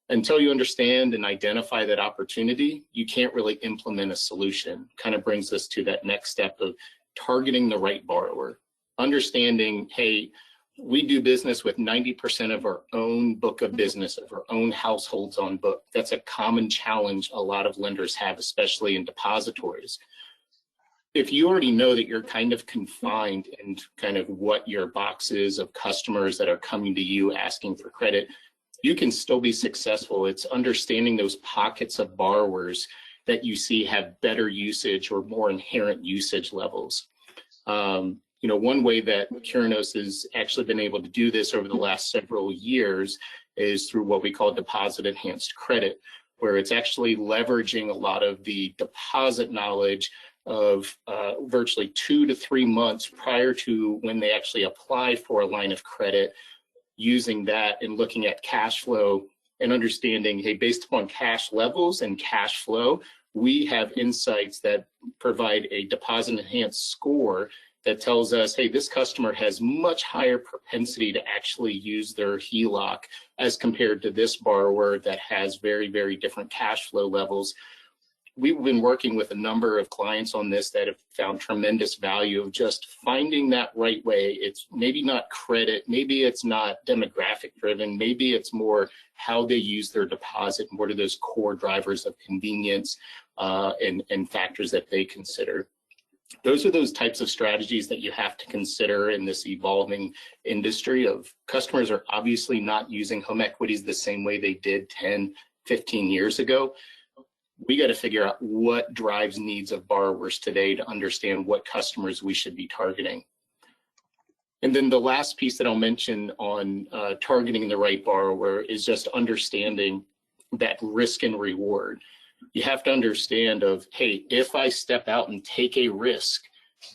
Until you understand and identify that opportunity, you can't really implement a solution. Kind of brings us to that next step of targeting the right borrower. Understanding, hey, we do business with 90% of our own book of business, of our own households on book. That's a common challenge a lot of lenders have, especially in depositories. If you already know that you're kind of confined in kind of what your box is of customers that are coming to you asking for credit, you can still be successful. It's understanding those pockets of borrowers that you see have better usage or more inherent usage levels. One way that Curinos has actually been able to do this over the last several years is through what we call deposit enhanced credit, where it's actually leveraging a lot of the deposit knowledge of virtually 2 to 3 months prior to when they actually apply for a line of credit, using that and looking at cash flow and understanding, hey, based upon cash levels and cash flow, we have insights that provide a deposit enhanced score that tells us, hey, this customer has much higher propensity to actually use their HELOC as compared to this borrower that has very, very different cash flow levels. We've been working with a number of clients on this that have found tremendous value of just finding that right way. It's maybe not credit, maybe it's not demographic driven, maybe it's more how they use their deposit and what are those core drivers of convenience and factors that they consider. Those are those types of strategies that you have to consider in this evolving industry of customers are obviously not using home equities the same way they did 10, 15 years ago. We got to figure out what drives needs of borrowers today to understand what customers we should be targeting. And then the last piece that I'll mention on targeting the right borrower is just understanding that risk and reward. You have to understand of, hey, if I step out and take a risk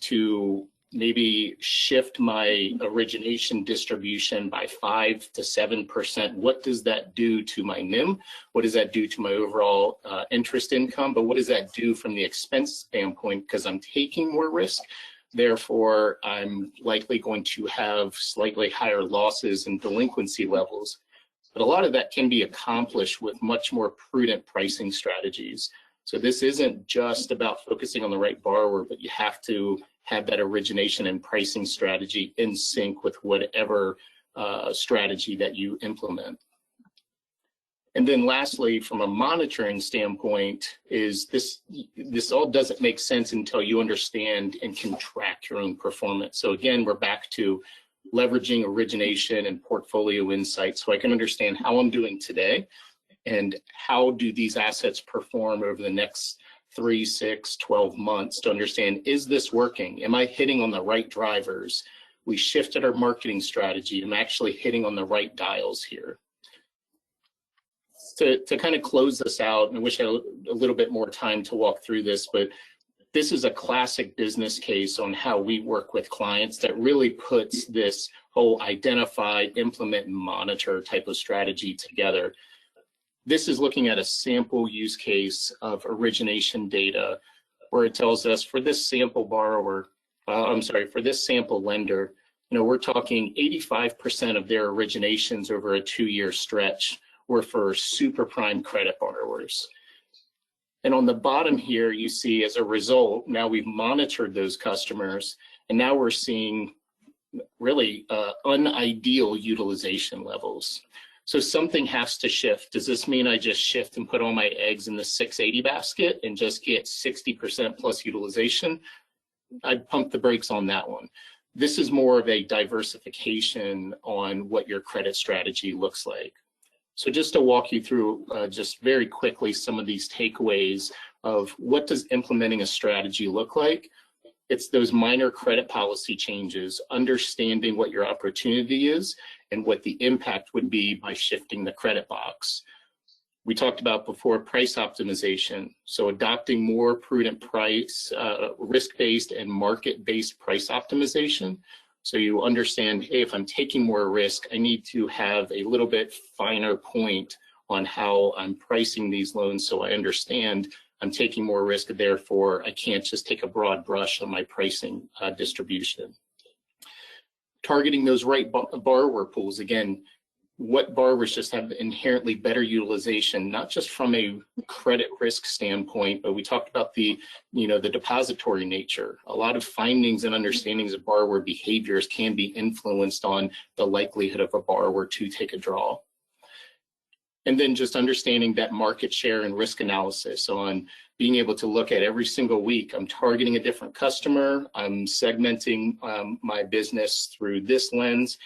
to maybe shift my origination distribution by 5 to 7%, what does that do to my NIM? What does that do to my overall interest income? But what does that do from the expense standpoint? Because I'm taking more risk. Therefore, I'm likely going to have slightly higher losses and delinquency levels. But a lot of that can be accomplished with much more prudent pricing strategies. So this isn't just about focusing on the right borrower, but you have to have that origination and pricing strategy in sync with whatever strategy that you implement. And then lastly, from a monitoring standpoint, is this all doesn't make sense until you understand and can track your own performance. So again, we're back to leveraging origination and portfolio insights so I can understand how I'm doing today and how do these assets perform over the next 3, 6, 12 months to understand, is this working? Am I hitting on the right drivers? We shifted our marketing strategy. I'm actually hitting on the right dials here. To kind of close this out, and I wish I had a little bit more time to walk through this, but this is a classic business case on how we work with clients that really puts this whole identify, implement, and monitor type of strategy together. This is looking at a sample use case of origination data where it tells us for this sample borrower, for this sample lender, we're talking 85% of their originations over a 2-year stretch were for super prime credit borrowers. And on the bottom here, you see as a result, now we've monitored those customers, and now we're seeing really unideal utilization levels. So something has to shift. Does this mean I just shift and put all my eggs in the 680 basket and just get 60% plus utilization? I'd pump the brakes on that one. This is more of a diversification on what your credit strategy looks like. So just to walk you through just very quickly some of these takeaways of what does implementing a strategy look like? It's those minor credit policy changes, understanding what your opportunity is and what the impact would be by shifting the credit box. We talked about before price optimization, so adopting more prudent price, risk-based and market-based price optimization. So you understand, hey, if I'm taking more risk, I need to have a little bit finer point on how I'm pricing these loans so I understand I'm taking more risk, therefore I can't just take a broad brush on my pricing distribution. Targeting those right borrower pools, again, what borrowers just have inherently better utilization, not just from a credit risk standpoint, but we talked about the depository nature. A lot of findings and understandings of borrower behaviors can be influenced on the likelihood of a borrower to take a draw. And then just understanding that market share and risk analysis on being able to look at every single week, I'm targeting a different customer, I'm segmenting my business through this lens.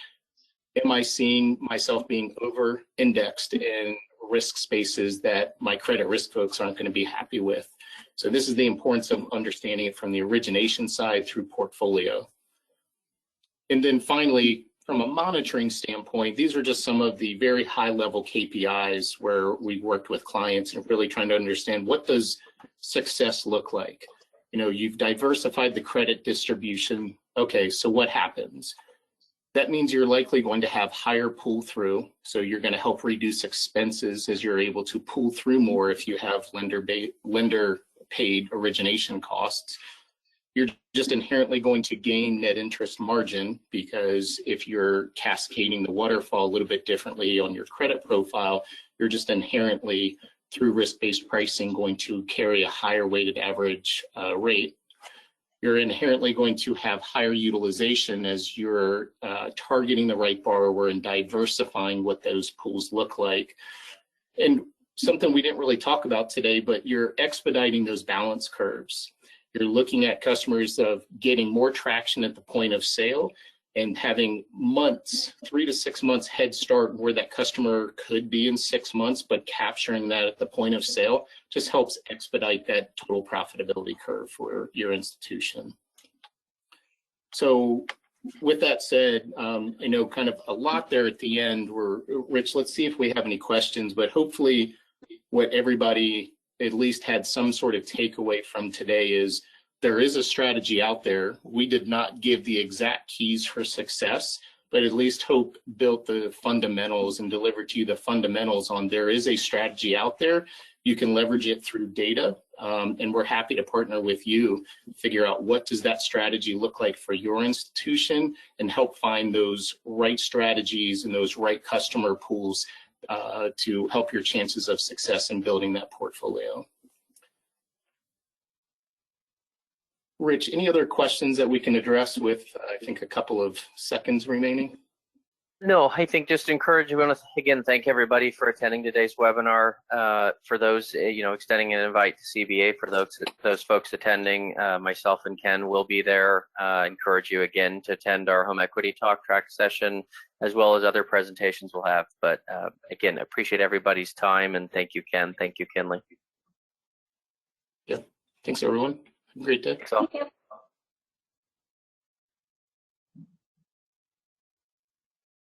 Am I seeing myself being over-indexed in risk spaces that my credit risk folks aren't going to be happy with? So this is the importance of understanding it from the origination side through portfolio. And then finally, from a monitoring standpoint, these are just some of the very high-level KPIs where we've worked with clients and really trying to understand what does success look like. You've diversified the credit distribution. Okay, so what happens? That means you're likely going to have higher pull through. So you're going to help reduce expenses as you're able to pull through more if you have lender paid origination costs. You're just inherently going to gain net interest margin because if you're cascading the waterfall a little bit differently on your credit profile, you're just inherently through risk-based pricing going to carry a higher weighted average rate. You're inherently going to have higher utilization as you're targeting the right borrower and diversifying what those pools look like. And something we didn't really talk about today, but you're expediting those balance curves. You're looking at customers of getting more traction at the point of sale and having months, 3 to 6 months head start where that customer could be in 6 months, but capturing that at the point of sale just helps expedite that total profitability curve for your institution. So with that said, I know kind of a lot there at the end. Rich, let's see if we have any questions, but hopefully what everybody at least had some sort of takeaway from today is there is a strategy out there. We did not give the exact keys for success, but at least Hope built the fundamentals and delivered to you the fundamentals on there is a strategy out there. You can leverage it through data, and we're happy to partner with you, figure out what does that strategy look like for your institution and help find those right strategies and those right customer pools to help your chances of success in building that portfolio. Rich, any other questions that we can address with, I think, a couple of seconds remaining? No, I think just encourage, we want to again thank everybody for attending today's webinar. For those, extending an invite to CBA for those folks attending, myself and Ken will be there. Encourage you again to attend our home equity talk track session, as well as other presentations we'll have. But again, appreciate everybody's time, and thank you, Ken. Thank you, Kinley. Yeah, thanks everyone. Have a great day. So. Thank you.